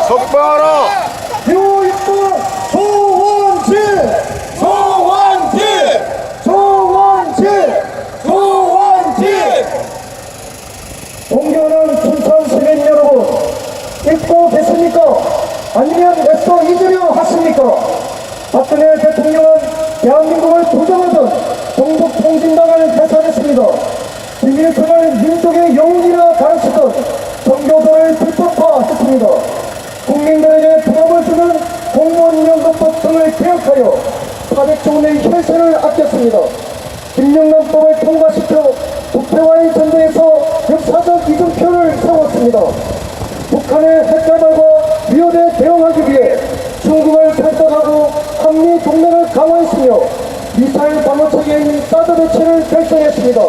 똑바로. 교육부 조원진 존경하는 춘천 시민 여러분, 잊고 계십니까? 아니면 애써 잊으려 하십니까? 박근혜 대통령은 대한민국을 부정하던 종북 통진당을 해산했습니다. 김일성을 민족의 영웅이라 가르치던 정교도를 불법화했습니다. 국민들에게 부담을 주는 공무원연금법 등을 개혁하여 400조 원의 혈세를 아꼈습니다. 김영란법을 통과시켜 부패와의 전쟁에서 역사적 이등표를 세웠습니다. 북한의 핵개발과 위협에 대응하기 위해 중국을 설득하고 한미 동맹을 강화했으며 미사일 방어체계인 사드 배치를 결정했습니다.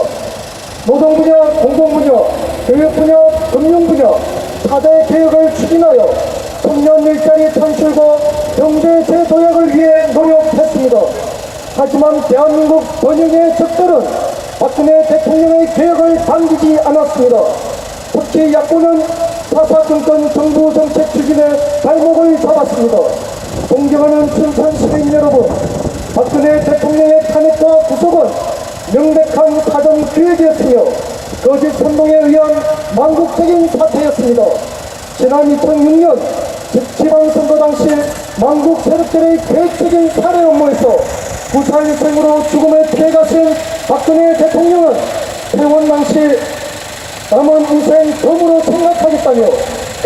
노동 분야, 공공 분야, 교육 분야, 금융 분야 4대 개혁을 추진하여 청년 일자리 창출과 경제 재도약을 위해 노력했습니다. 하지만 대한민국 번영의 적들은 박근혜 대통령의 개혁을 당기지 않았습니다. 특히 야권은 사사건건 정부 정책 추진에 발목을 잡았습니다. 존경하는 춘천 시민 여러분, 박근혜 대통령의 탄핵과 구속은 명백한 사전 기획이었으며 거짓 선동에 의한 망국적인 사태였습니다. 지난 2006년 지방선거 당시 망국 세력들의 계획적인 살해 업무에서 부사일생으로 죽음에 피해가신 박근혜 대통령은 퇴원 당시 남은 인생 덤으로 생각하겠다며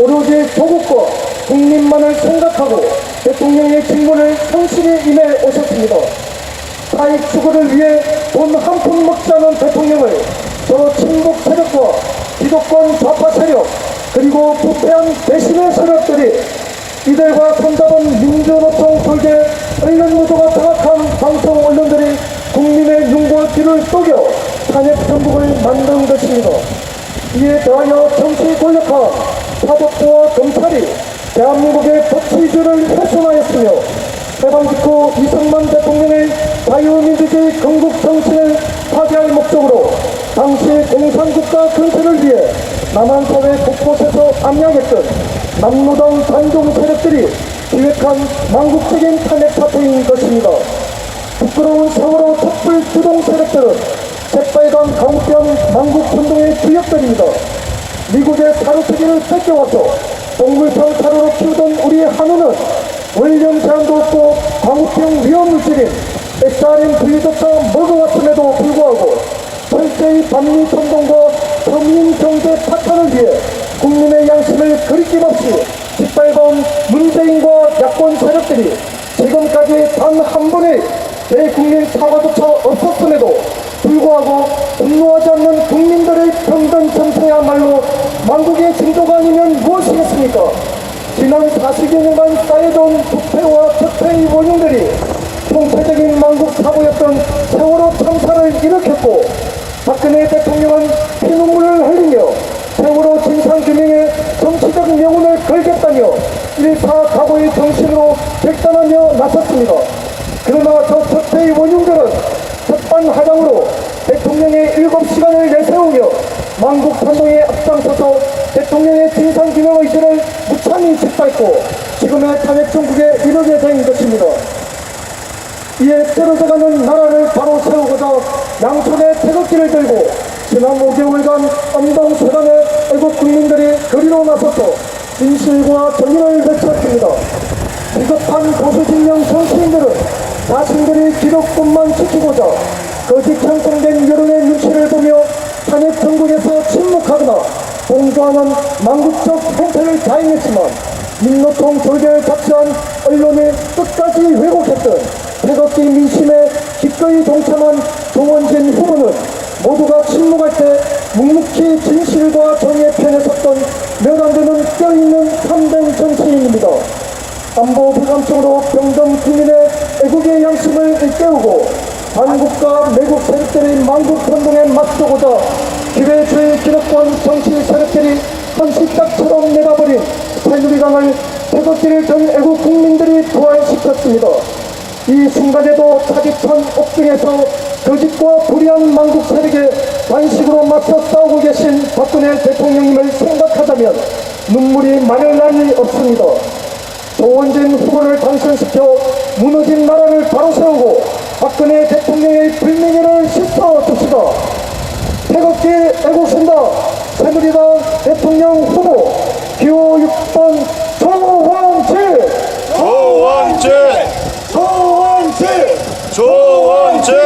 오로지 조국과 국민만을 생각하고 대통령의 직무를 성실히 임해 오셨습니다. 사익 추구를 위해 돈 한 푼 먹지 않은 대통령을 저 친북 세력과 기독권 좌파 세력 그리고 부패한 배신의 세력들이 이들과 손잡은 민주노총 졸개 언론 구조가 장악한 방송 언론들이 국민의 눈과 귀를 속여 탄핵 정국을 만든 것입니다. 이에 더하여 정치 권력화 사법부와 검찰이 대한민국의 법치주의를 훼손하였으며 해방 직후 이승만 대통령의 자유민주주의 건국 정신을 파괴할 목적으로 당시 공산국가 건설을 위해 남한사회 곳곳에서 암약했던 남노당 반동 세력들이 기획한 망국적인 탄핵 사태인 것입니다. 부끄러운 세월호 촛불 주동 세력들은 새빨간 강변 망국운동의 주역들입니다. 미국의 사료투기를 뺏겨와서 동물병 사료로 키우던 우리의 한우는 원령 제한도 없고 광우병 위험물질인 SRM-V조차 먹어왔음에도 불구하고 철저히 반미 천동과 서민 경제 파탄을 위해 국민의 양심을 거리낌 없이 짓밟아온 문재인과 야권 세력들이 지금까지 단 한 번의 대국민 사과조차 없었음에도 불구하고 분노하지 않는 국민들의 평등 정서야말로 망국의 징조가 아니면 무엇이겠습니까? 지난 40여 년간 쌓여온 부패와 적폐의 원흉들이 총체적인 망국 사고였던 세월호 참사를 일으켰고 박근혜 대통령은 피눈물을 흘리며 세월호 진상규명에 정치적 명운을 걸겠다며 일사 각오의 정신으로 결단하며 나섰습니다. 그러나 저 적폐의 원흉들은 첫반하장으로 대통령의 7시간을 내세우며 망국 선동에 앞장서서 대통령의 진상규명 의지를 무참히 짓밟고 지금의 탄핵 정국에 이르게 된 것입니다. 이에 떨어져가는 나라를 바로 세우고자 양손에 태극기를 들고 지난 5개월간 엄동세간의 애국 국민들이 거리로 나서서 진실과 정의를 외쳤습니다. 비겁한 보수진영 정치인들은 자신들이 기득권만 지키고자 거짓 형성된 여론의 눈치를 보며 탄핵 정국에서 침묵하거나 공조하는 망국적 행태를 자행했지만 민노총 졸개를 자처한 언론을 끝까지 왜곡했던 태극기 민심에 기꺼이 동참한 조원진 후보는 모두가 침묵할 때 묵묵히 진실과 정의의 편에 섰던 몇 안 되는 껴있는 참된 정치인입니다. 안보 불감증으로 병든 국민의 애국의 양심을 일깨우고 반국과 매국 세력들의 망국 선동에 맞서고자 기회주의 기득권 정치 세력들이 헌신짝처럼 내다버린 새누리당을 태극기를 든 애국 국민들이 부활시켰습니다. 이 순간에도 차디천 옥중에서 거짓과 불의한 망국 세력에 단식으로 맞서 싸우고 계신 박근혜 대통령님을 생각하자면 눈물이 마를 날이 없습니다. 조원진 후보를 당선시켜 무너진 나라를 바로 세우고 박근혜 대통령의 불명예를 씻어줍시다. 태극기 애국신다 새누리당 대통령 후보 기호 6번 조원진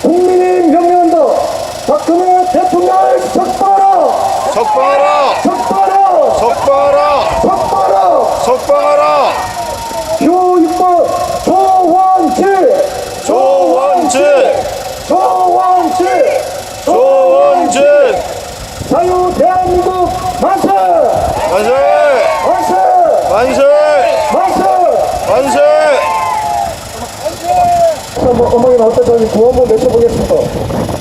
국민이 명령한다. 박근혜 대통령을 석방하라. 석방하라. 기호 6번 조원진 자유 대한민국 만세. 어머니는 어떤 구호 한번 외쳐보겠습니다.